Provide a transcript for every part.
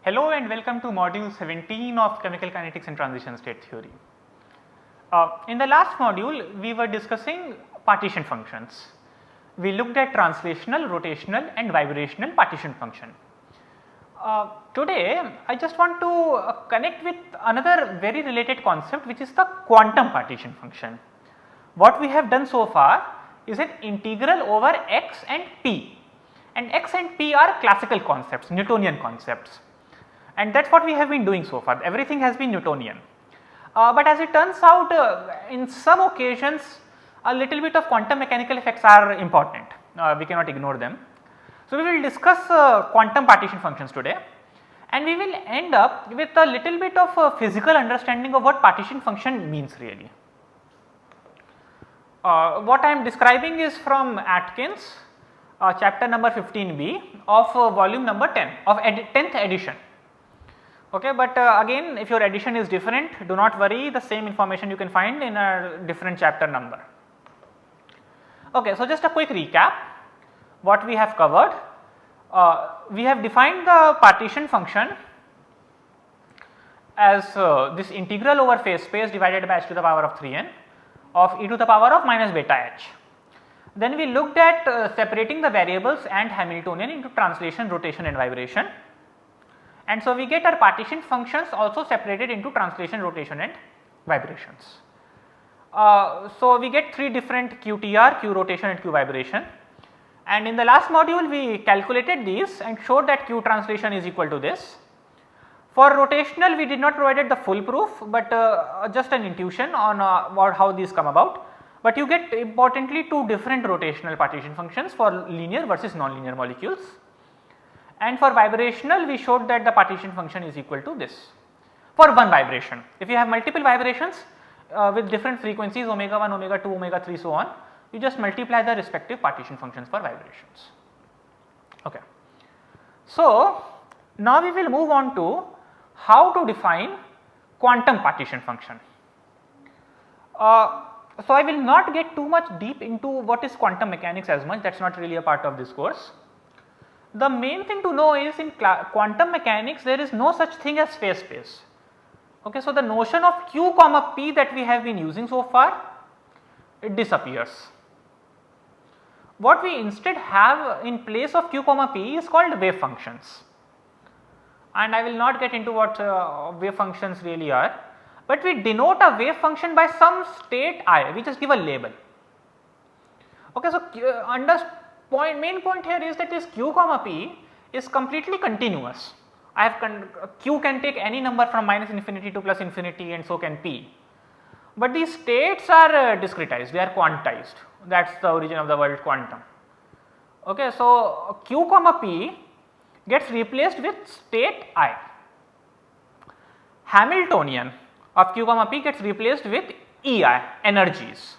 Hello and welcome to module 17 of chemical kinetics and transition state theory. In the last module we were discussing partition functions. We looked at translational, rotational and vibrational partition function. Today I just want to connect with another very related concept, which is the quantum partition function. What we have done so far is an integral over x and p, and x and p are classical concepts, Newtonian concepts, and that is what we have been doing so far. Everything has been Newtonian, but as it turns out in some occasions a little bit of quantum mechanical effects are important, we cannot ignore them. So, we will discuss quantum partition functions today, and we will end up with a little bit of a physical understanding of what partition function means really. What I am describing is from Atkins, chapter number 15b of volume number 10 of 10th edition. Okay, but again, if your edition is different, do not worry, the same information you can find in a different chapter number. Okay, so just a quick recap. What we have covered, we have defined the partition function as this integral over phase space divided by h to the power of 3n of e to the power of minus beta h. Then we looked at separating the variables and Hamiltonian into translation, rotation and vibration, and so we get our partition functions also separated into translation, rotation and vibrations. So we get 3 different QTR, Q rotation and Q vibration, and in the last module we calculated these and showed that Q translation is equal to this. For rotational we did not provide the full proof, but just an intuition on how these come about, but you get importantly 2 different rotational partition functions for linear versus non-linear molecules. And for vibrational we showed that the partition function is equal to this for one vibration. If you have multiple vibrations with different frequencies omega 1, omega 2, omega 3 so on, you just multiply the respective partition functions for vibrations. Okay. So, now we will move on to how to define quantum partition function. So, I will not get too much deep into what is quantum mechanics as much, that is not really a part of this course. The main thing to know is in quantum mechanics there is no such thing as phase space. Okay, so, the notion of q comma p that we have been using so far, it disappears. What we instead have in place of q comma p is called wave functions, and I will not get into what wave functions really are, but we denote a wave function by some state I, we just give a label. Okay, so, main point here is that this q comma p is completely continuous. I have q can take any number from minus infinity to plus infinity, and so can p, but these states are discretized, they are quantized, that is the origin of the word quantum. Okay, so, q comma p gets replaced with state I. Hamiltonian of q comma p gets replaced with EI, energies,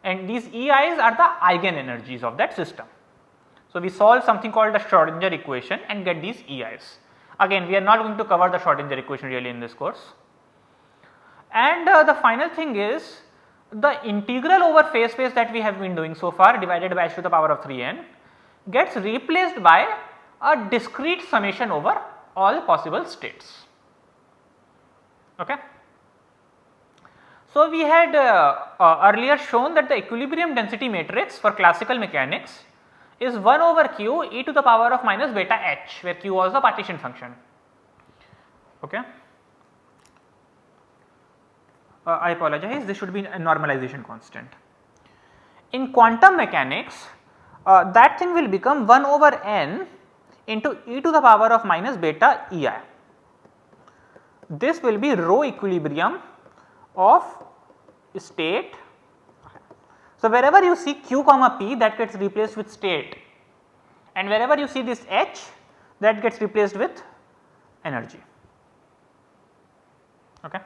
and these EIs are the eigenenergies of that system. So, we solve something called the Schrodinger equation and get these EIs. Again, we are not going to cover the Schrodinger equation really in this course. And the final thing is the integral over phase space that we have been doing so far divided by h to the power of 3n gets replaced by a discrete summation over all possible states. Okay. So, we had earlier shown that the equilibrium density matrix for classical mechanics is 1 over q e to the power of minus beta h, where q was the partition function. Okay. I apologize, this should be a normalization constant. In quantum mechanics, that thing will become 1 over n into e to the power of minus beta ei. This will be rho equilibrium of state. So, wherever you see q comma p, that gets replaced with state, and wherever you see this h, that gets replaced with energy. Okay.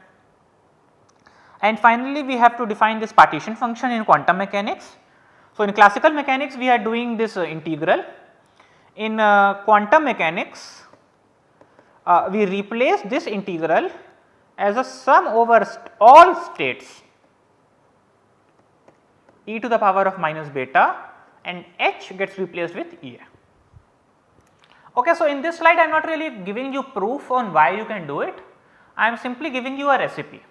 And finally, we have to define this partition function in quantum mechanics. So, in classical mechanics we are doing this integral. In quantum mechanics we replace this integral as a sum over all states e to the power of minus beta, and h gets replaced with E. Okay, so in this slide I am not really giving you proof on why you can do it, I am simply giving you a recipe,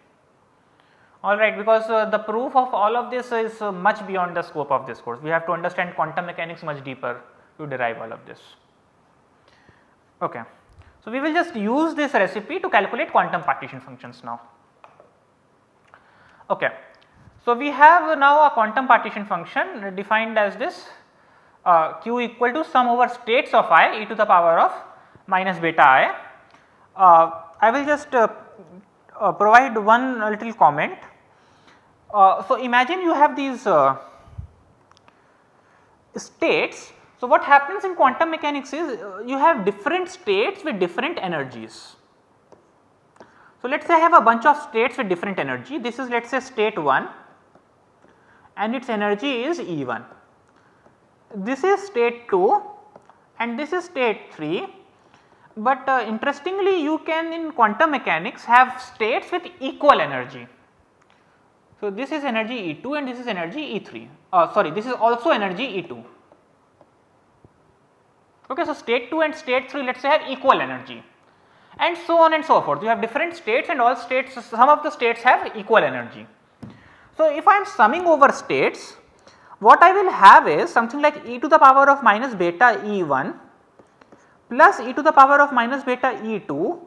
alright, because the proof of all of this is much beyond the scope of this course. We have to understand quantum mechanics much deeper to derive all of this. Okay. So, we will just use this recipe to calculate quantum partition functions now. Okay. So, we have now a quantum partition function defined as this q equal to sum over states of I e to the power of minus beta I. I will just provide one little comment. So, imagine you have these states. So, what happens in quantum mechanics is you have different states with different energies. So, let us say I have a bunch of states with different energy. This is let us say state 1 and its energy is E1. This is state 2 and this is state 3, but interestingly you can in quantum mechanics have states with equal energy. So, this is energy E2 and this is energy E3, sorry, this is also energy E2. Okay, so, state 2 and state 3 let us say have equal energy and so on and so forth. You have different states and all states, some of the states have equal energy. So, if I am summing over states, what I will have is something like e to the power of minus beta E1 plus e to the power of minus beta E2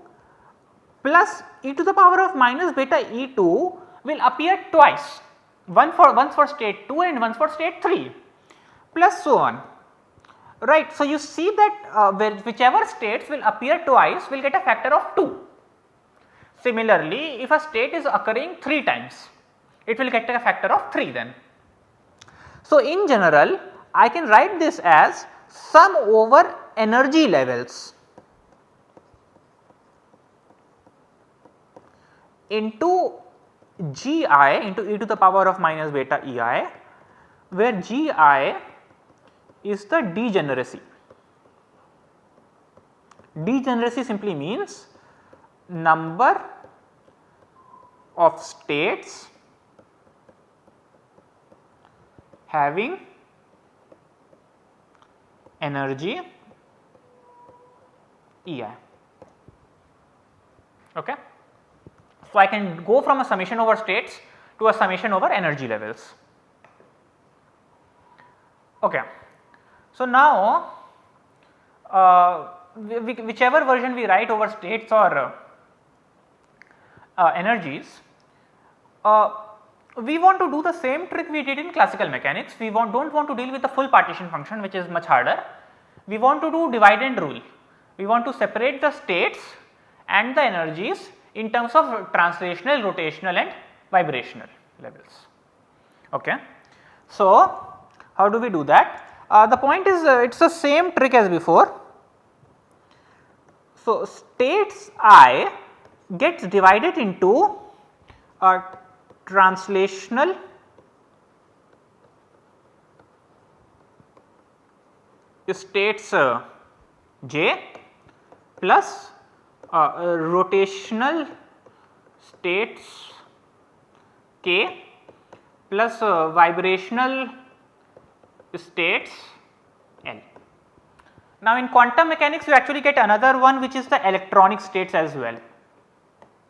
plus e to the power of minus beta E2 will appear twice, once for state 2 and once for state 3 plus so on, right. So, you see that whichever states will appear twice will get a factor of 2. Similarly, if a state is occurring 3 times, it will get a factor of 3 then. So, in general I can write this as sum over energy levels into Gi into e to the power of minus beta Ei, where Gi is the degeneracy. Degeneracy simply means number of states having energy Ei. Okay. So, I can go from a summation over states to a summation over energy levels. Okay. So, now whichever version we write over states or energies, we want to do the same trick we did in classical mechanics. We do not want to deal with the full partition function, which is much harder. We want to do divide and rule. We want to separate the states and the energies in terms of translational, rotational and vibrational levels. Okay. So, how do we do that? The point is it is the same trick as before. So, states I gets divided into translational, states J plus rotational states K plus vibrational states L. Now, in quantum mechanics you actually get another one which is the electronic states as well,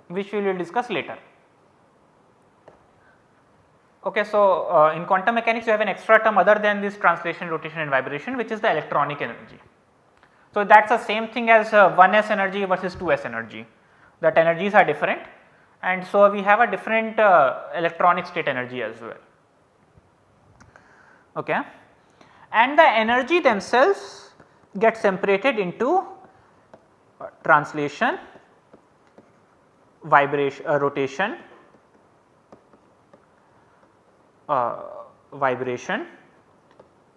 which we will discuss later. Okay, so, in quantum mechanics you have an extra term other than this translation, rotation and vibration, which is the electronic energy. So, that is the same thing as 1s energy versus 2s energy, that energies are different and so we have a different electronic state energy as well. Okay. And the energy themselves get separated into translation, vibration, rotation, vibration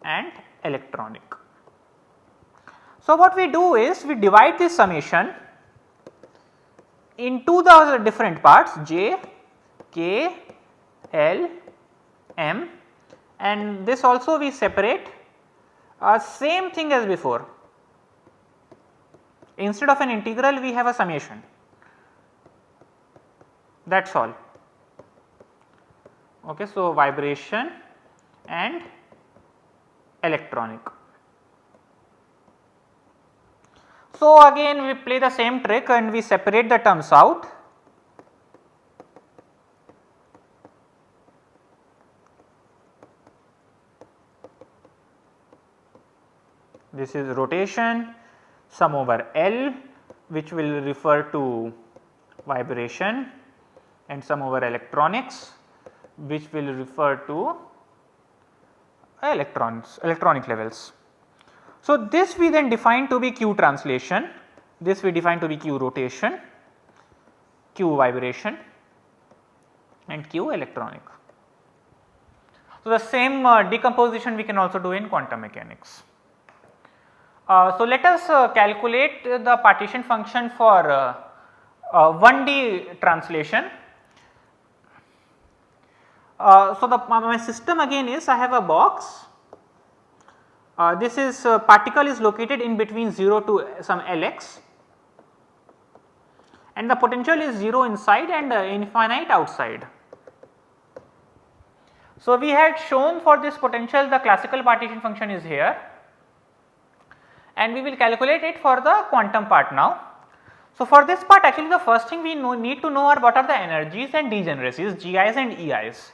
and electronic. So, what we do is we divide this summation into the different parts J, K, L, M, and this also we separate same thing as before. Instead of an integral we have a summation, that is all. Okay, so, vibration and electronic. So, again we play the same trick and we separate the terms out. This is rotation sum over L, which will refer to vibration, and sum over electronics, which will refer to electronic levels. So, this we then define to be Q translation, this we define to be Q rotation, Q vibration and Q electronic. So, the same decomposition we can also do in quantum mechanics. So, let us calculate the partition function for 1D translation. So, my system again is, I have a box, this is particle is located in between 0 to some Lx, and the potential is 0 inside and infinite outside. So, we had shown for this potential the classical partition function is here, and we will calculate it for the quantum part now. So, for this part actually the first thing we need to know are what are the energies and degeneracies, GIs and EIs.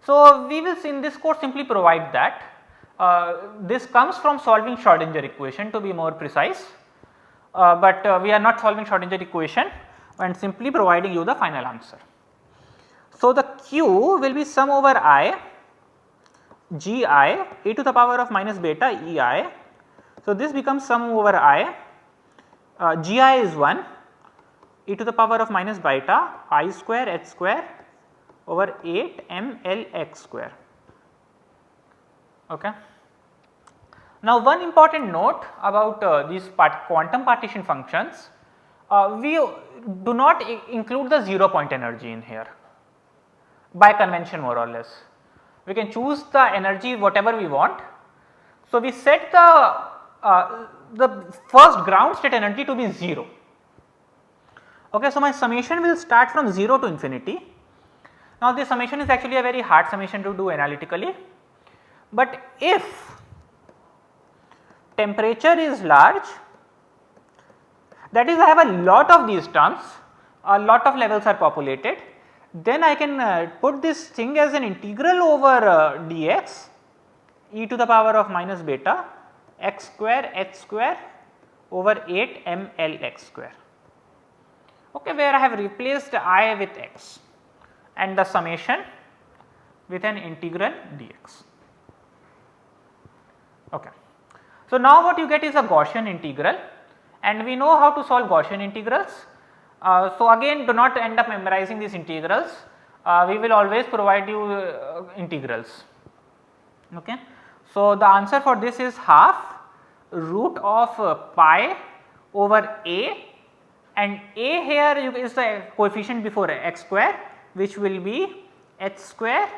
So, we will in this course simply provide that. This comes from solving Schrodinger equation to be more precise, but we are not solving Schrodinger equation and simply providing you the final answer. So, the Q will be sum over I Gi e to the power of minus beta Ei. So, this becomes sum over I, Gi is 1 e to the power of minus beta I square h square over 8 m L x square. Okay. Now, one important note about these quantum partition functions, we do not include the 0 point energy in here by convention more or less. We can choose the energy whatever we want. So, we set the first ground state energy to be 0. Okay, so, my summation will start from 0 to infinity. Now, this summation is actually a very hard summation to do analytically, but if temperature is large, that is I have a lot of these terms, a lot of levels are populated, then I can put this thing as an integral over dx e to the power of minus beta x square h square over 8 m L x square, okay, where I have replaced I with x and the summation with an integral dx. Okay. So, now what you get is a Gaussian integral, and we know how to solve Gaussian integrals. So, again do not end up memorizing these integrals, we will always provide you integrals. Okay. So, the answer for this is half root of pi over a, and a here is the coefficient before x square, which will be h square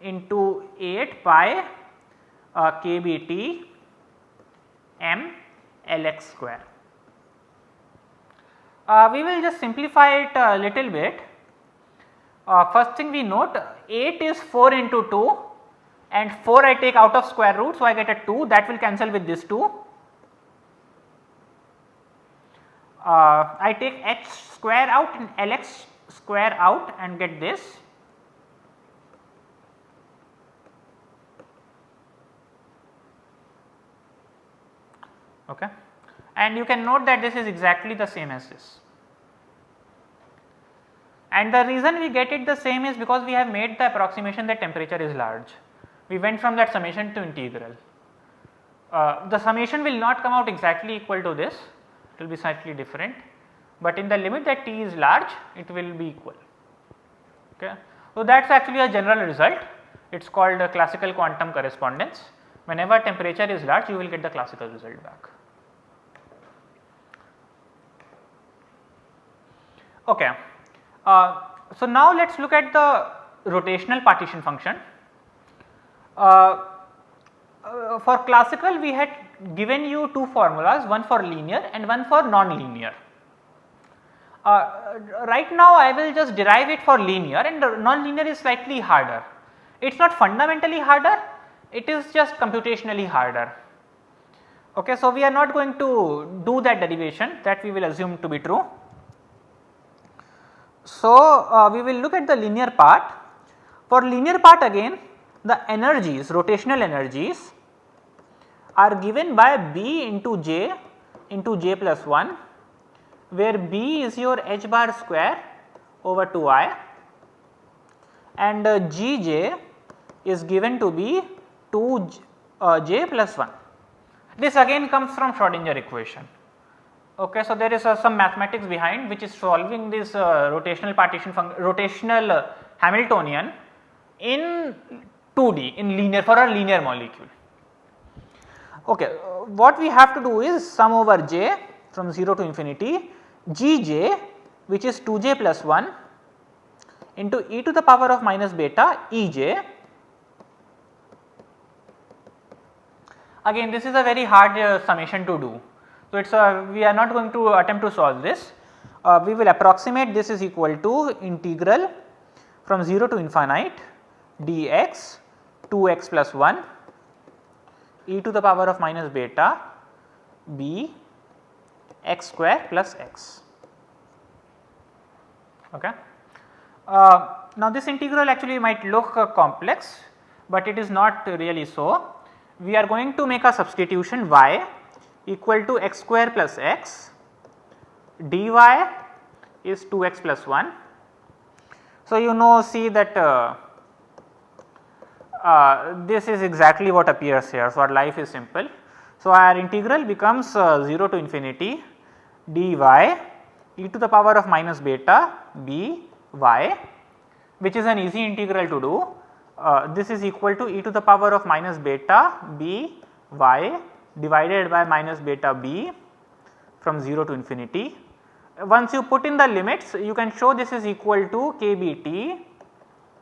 into 8 pi kBt m Lx square. We will just simplify it a little bit. First thing we note, 8 is 4 into 2 and 4 I take out of square root. So, I get a 2 that will cancel with this 2. I take h square out and Lx square out and get this. Okay. And you can note that this is exactly the same as this. And the reason we get it the same is because we have made the approximation that temperature is large. We went from that summation to integral. The summation will not come out exactly equal to this, it will be slightly different, but in the limit that T is large, it will be equal. Okay. So, that is actually a general result, it is called a classical quantum correspondence. Whenever temperature is large, you will get the classical result back. Okay. So, now let us look at the rotational partition function. For classical, we had given you two formulas, one for linear and one for non-linear. Right now I will just derive it for linear, and non-linear is slightly harder. It is not fundamentally harder, it is just computationally harder. Okay, so we are not going to do that derivation, that we will assume to be true. So, we will look at the linear part. For linear part again, the energies, rotational energies are given by B into j plus 1, where B is your h bar square over 2I and Gj is given to be 2j plus 1. This again comes from Schrodinger equation. Okay, so there is some mathematics behind which is solving this rotational Hamiltonian in 2D in linear for a linear molecule. Okay, what we have to do is sum over j from 0 to infinity Gj, which is 2j plus 1 into e to the power of minus beta Ej. Again, this is a very hard summation to do. So, it is we are not going to attempt to solve this. We will approximate this is equal to integral from 0 to infinite dx 2x plus 1 e to the power of minus beta b x square plus x. Okay. Now, this integral actually might look complex, but it is not really so. We are going to make a substitution y equal to x square plus x, dy is 2x plus 1. So, you know, see that this is exactly what appears here. So, our life is simple. So, our integral becomes 0 to infinity dy e to the power of minus beta b y, which is an easy integral to do. This is equal to e to the power of minus beta b y divided by minus beta b from 0 to infinity. Once you put in the limits, you can show this is equal to kBt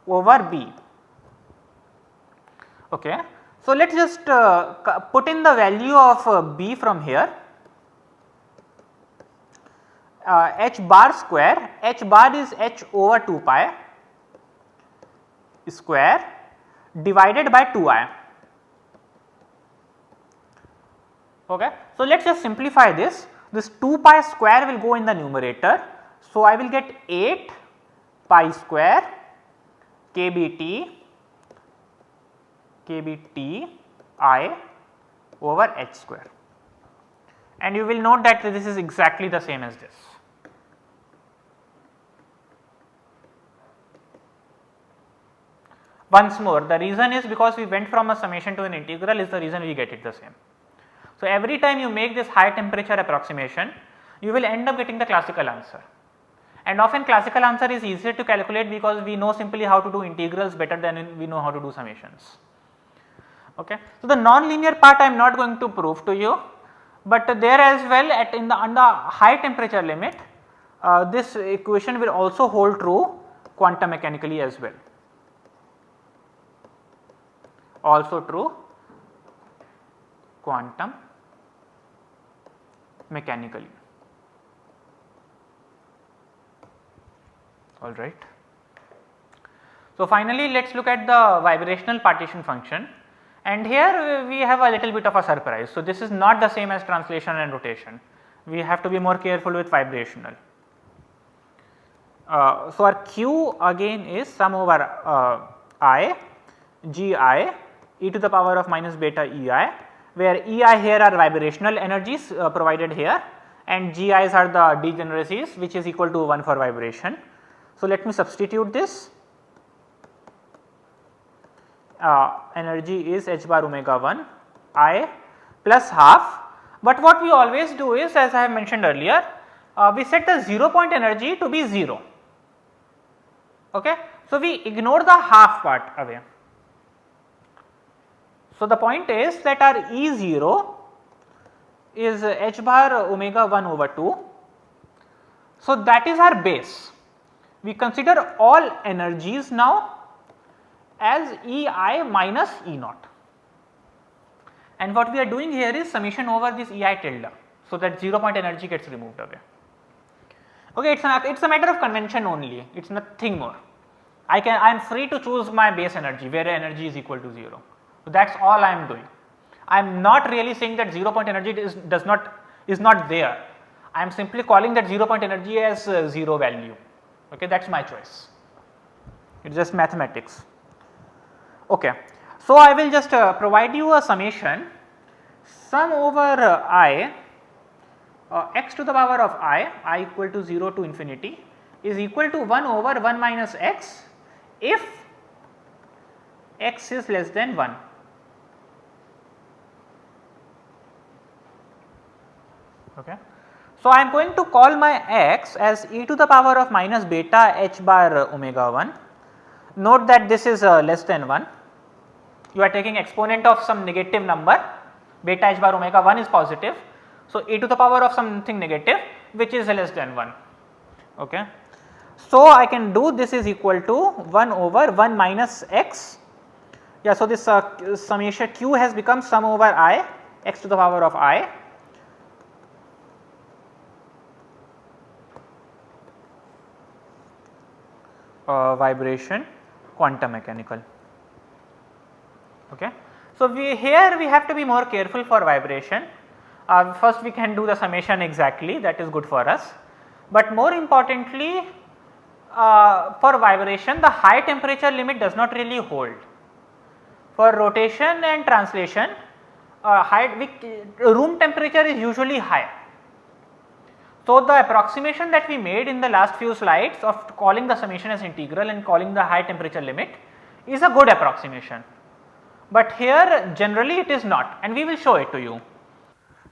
over b. Okay. So, let us just put in the value of b from here. H bar square, h bar is h over 2 pi square divided by 2I. Okay. So, let us just simplify this. This 2 pi square will go in the numerator. So, I will get 8 pi square kBt I over h square, and you will note that this is exactly the same as this. Once more, the reason is because we went from a summation to an integral is the reason we get it the same. So, every time you make this high temperature approximation, you will end up getting the classical answer, and often classical answer is easier to calculate because we know simply how to do integrals better than we know how to do summations. Okay. So, the non-linear part I am not going to prove to you, but there as well on the high temperature limit, this equation will also hold true quantum mechanically as well. Also true quantum mechanically. All right. So, finally, let us look at the vibrational partition function, and here we have a little bit of a surprise. So, this is not the same as translation and rotation, we have to be more careful with vibrational. So, our Q again is sum over I Gi e to the power of minus beta Ei, where Ei here are vibrational energies provided here and Gi's are the degeneracies, which is equal to 1 for vibration. So, let me substitute this. Energy is h bar omega 1 I plus half, but what we always do is, as I have mentioned earlier, we set the 0 point energy to be 0. Okay. So, we ignore the half part away. So, the point is that our E0 is h bar omega 1 over 2. So, that is our base. We consider all energies now as Ei minus E naught, and what we are doing here is summation over this Ei tilde. So, that 0 point energy gets removed away. Okay, it is a matter of convention only, it is nothing more. I am free to choose my base energy where energy is equal to 0. So, that is all I am doing. I am not really saying that 0 point energy is not there. I am simply calling that 0 point energy as 0 value. Okay, that is my choice. It is just mathematics. Okay. So, I will just provide you a summation sum over I x to the power of I equal to 0 to infinity is equal to 1 over 1 minus x if x is less than 1. Okay. So, I am going to call my x as e to the power of minus beta h bar omega 1. Note that this is less than 1. You are taking exponent of some negative number, beta h bar omega 1 is positive. So, e to the power of something negative which is less than 1. Okay. So, I can do this is equal to 1 over 1 minus x. Yeah, so this summation q has become sum over I x to the power of I vibration quantum mechanical. Okay. So, here we have to be more careful for vibration. First we can do the summation exactly, that is good for us, but more importantly for vibration the high temperature limit does not really hold. For rotation and translation room temperature is usually high. So, the approximation that we made in the last few slides of calling the summation as integral and calling the high temperature limit is a good approximation, but here generally it is not, and we will show it to you.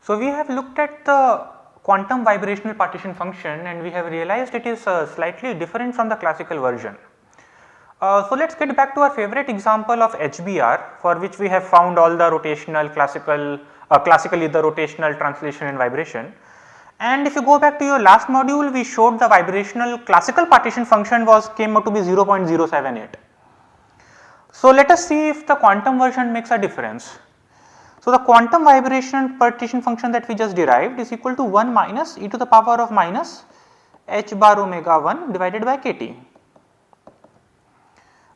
So, we have looked at the quantum vibrational partition function and we have realized it is slightly different from the classical version. So, let us get back to our favorite example of HBR, for which we have found all the rotational classically the rotational translation and vibration. And if you go back to your last module, we showed the vibrational classical partition function came out to be 0.078. So, let us see if the quantum version makes a difference. So, the quantum vibration partition function that we just derived is equal to 1 minus e to the power of minus h bar omega 1 divided by kT.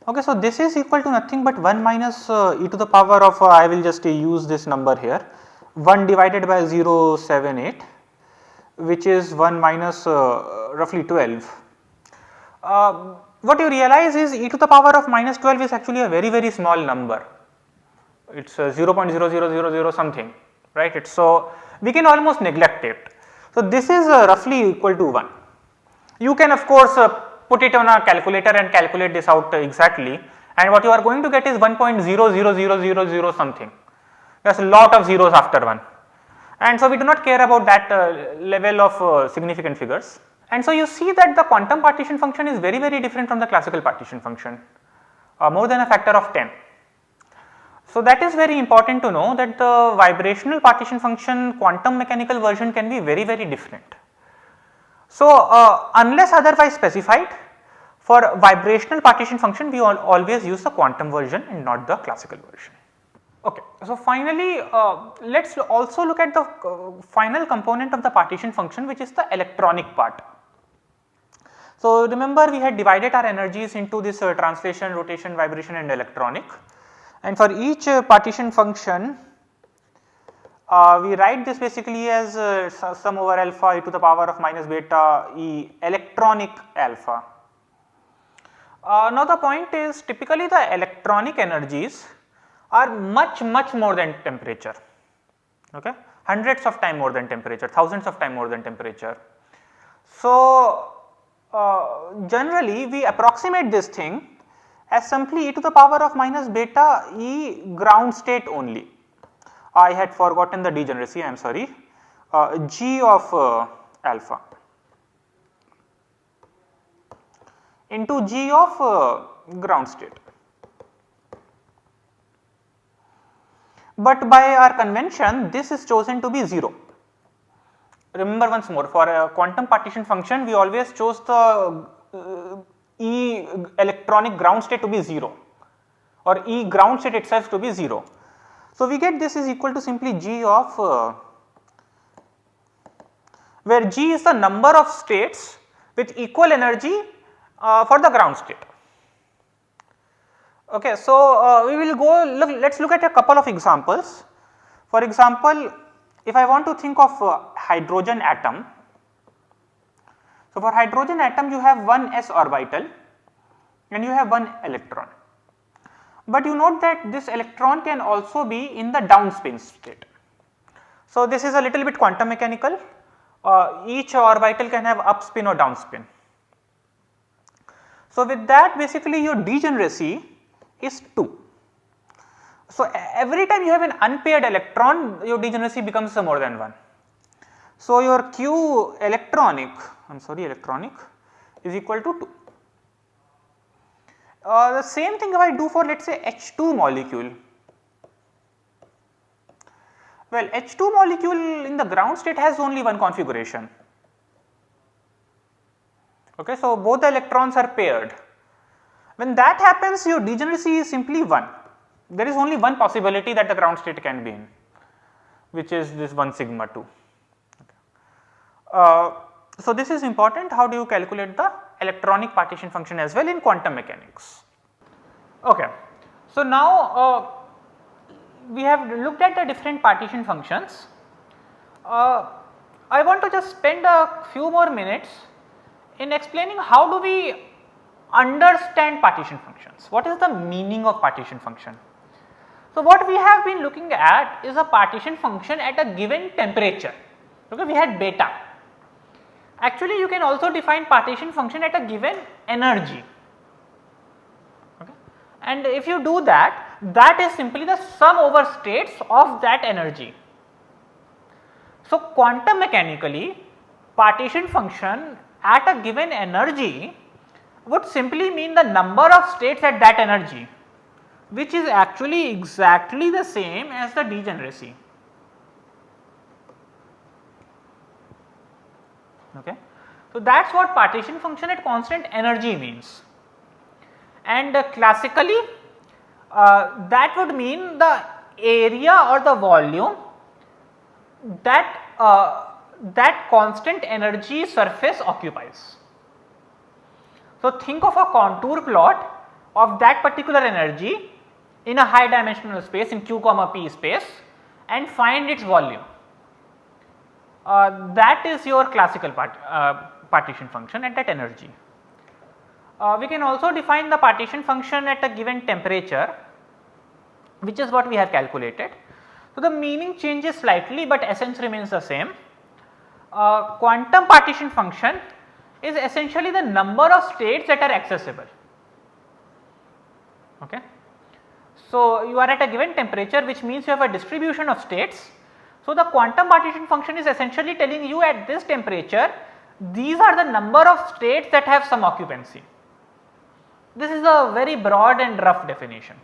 Okay, so, this is equal to nothing but 1 minus e to the power of I will just use this number here 1 divided by 0.78, which is 1 minus roughly 12. What you realize is e to the power of minus 12 is actually a very small number. It is 0.0000 something, right. So, we can almost neglect it. So, this is roughly equal to 1. You can of course put it on a calculator and calculate this out exactly, and what you are going to get is 1.00000 something. There is a lot of zeros after 1, and so we do not care about that level of significant figures. And so, you see that the quantum partition function is very different from the classical partition function, more than a factor of 10. So, that is very important to know that the vibrational partition function quantum mechanical version can be very different. So, unless otherwise specified, for vibrational partition function we always use the quantum version and not the classical version. Okay. So, finally, let us also look at the final component of the partition function, which is the electronic part. So, remember we had divided our energies into this translation, rotation, vibration and electronic, and for each partition function we write this basically as sum over alpha e to the power of minus beta e electronic alpha. Now, the point is typically the electronic energies are much more than temperature, okay, hundreds of times more than temperature, thousands of times more than temperature. So, generally we approximate this thing as simply e to the power of minus beta e ground state only. I had forgotten the degeneracy, I am sorry, g of alpha into g of ground state. But by our convention this is chosen to be 0. Remember once more, for a quantum partition function we always chose the E electronic ground state to be 0 or E ground state itself to be 0. So, we get this is equal to simply g of where g is the number of states with equal energy for the ground state. Okay, so we will go let us look at a couple of examples. For example, if I want to think of hydrogen atom, so for hydrogen atom you have one s orbital and you have one electron, but you note that this electron can also be in the downspin state. So, this is a little bit quantum mechanical, each orbital can have upspin or downspin. So, with that basically your degeneracy is 2. So, every time you have an unpaired electron, your degeneracy becomes more than 1. So, your Q electronic is equal to 2. The same thing if I do for let us say H2 molecule. Well, H2 molecule in the ground state has only one configuration. Okay, so, both the electrons are paired. When that happens, your degeneracy is simply 1. There is only one possibility that the ground state can be in, which is this 1 sigma 2. Okay. So, this is important. How do you calculate the electronic partition function as well in quantum mechanics? Okay. So, now we have looked at the different partition functions. I want to just spend a few more minutes in explaining how do we understand partition functions. What is the meaning of partition function? So, what we have been looking at is a partition function at a given temperature. Okay, we had beta. Actually, you can also define partition function at a given energy. Okay. And if you do that, that is simply the sum over states of that energy. So, quantum mechanically, partition function at a given energy would simply mean the number of states at that energy, which is actually exactly the same as the degeneracy. Okay. So, that is what partition function at constant energy means, and classically that would mean the area or the volume that that constant energy surface occupies. So, think of a contour plot of that particular energy in a high dimensional space in q comma p space and find its volume. That is your classical partition function at that energy. We can also define the partition function at a given temperature, which is what we have calculated. So, the meaning changes slightly, but essence remains the same. Quantum partition function is essentially the number of states that are accessible. Okay. So, you are at a given temperature, which means you have a distribution of states. So, the quantum partition function is essentially telling you at this temperature, these are the number of states that have some occupancy. This is a very broad and rough definition.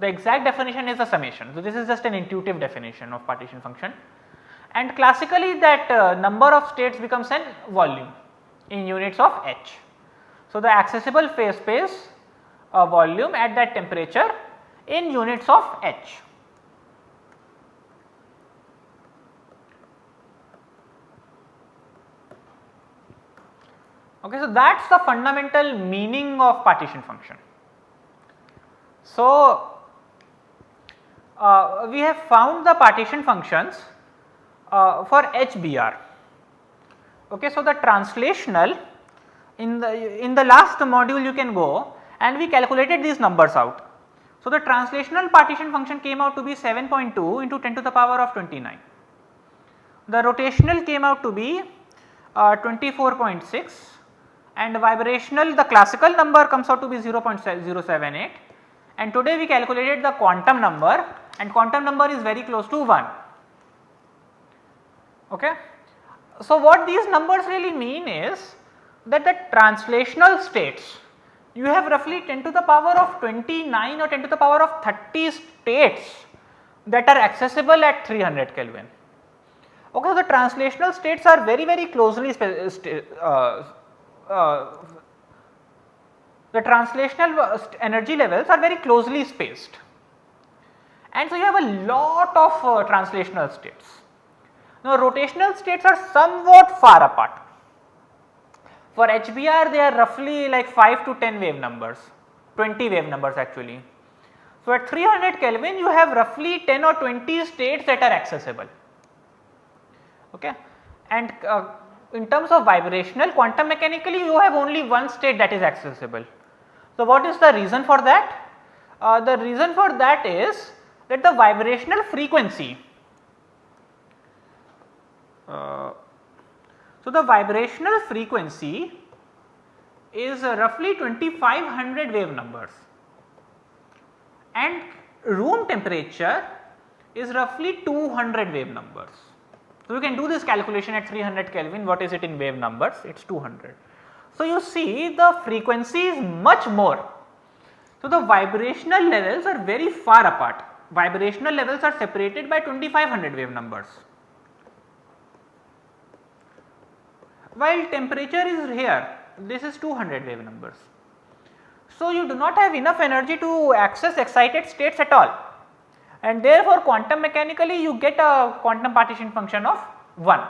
The exact definition is a summation. So, this is just an intuitive definition of partition function, and classically that number of states becomes an volume in units of h. So, the accessible phase space volume at that temperature in units of h. Okay, so that is the fundamental meaning of partition function. So, we have found the partition functions for HBr. Okay, so, the translational in the last module you can go and we calculated these numbers out. So, the translational partition function came out to be 7.2 into 10 to the power of 29. The rotational came out to be 24.6, and vibrational, the classical number comes out to be 0.078, and today we calculated the quantum number, and quantum number is very close to 1. Okay. So, what these numbers really mean is that the translational states, you have roughly 10 to the power of 29 or 10 to the power of 30 states that are accessible at 300 Kelvin. Okay, so the translational states are very closely the translational energy levels are very closely spaced, and so you have a lot of translational states. Now, rotational states are somewhat far apart. For HBr they are roughly like 5 to 10 wave numbers, 20 wave numbers actually. So, at 300 Kelvin you have roughly 10 or 20 states that are accessible, okay. And in terms of vibrational, quantum mechanically you have only one state that is accessible. So, what is the reason for that? The reason for that is that the vibrational frequency, so the vibrational frequency is roughly 2500 wave numbers and room temperature is roughly 200 wave numbers. So, you can do this calculation at 300 Kelvin, what is it in wave numbers? It is 200. So, you see the frequency is much more. So, the vibrational levels are very far apart, vibrational levels are separated by 2500 wave numbers, while temperature is here, this is 200 wave numbers. So, you do not have enough energy to access excited states at all, and therefore, quantum mechanically you get a quantum partition function of 1.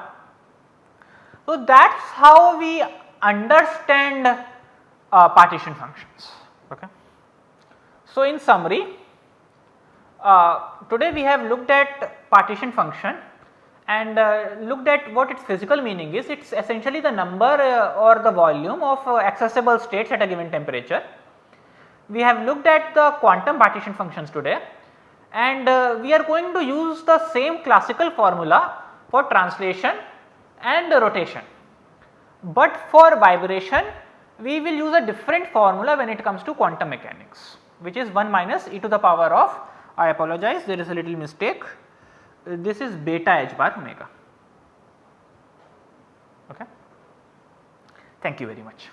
So, that is how we understand partition functions. Okay. So, in summary, today we have looked at partition function and looked at what its physical meaning is. It is essentially the number or the volume of accessible states at a given temperature. We have looked at the quantum partition functions today, and we are going to use the same classical formula for translation and rotation, but for vibration we will use a different formula when it comes to quantum mechanics, which is 1 minus e to the power of, I apologize, there is a little mistake, this is beta h bar omega. Okay. Thank you very much.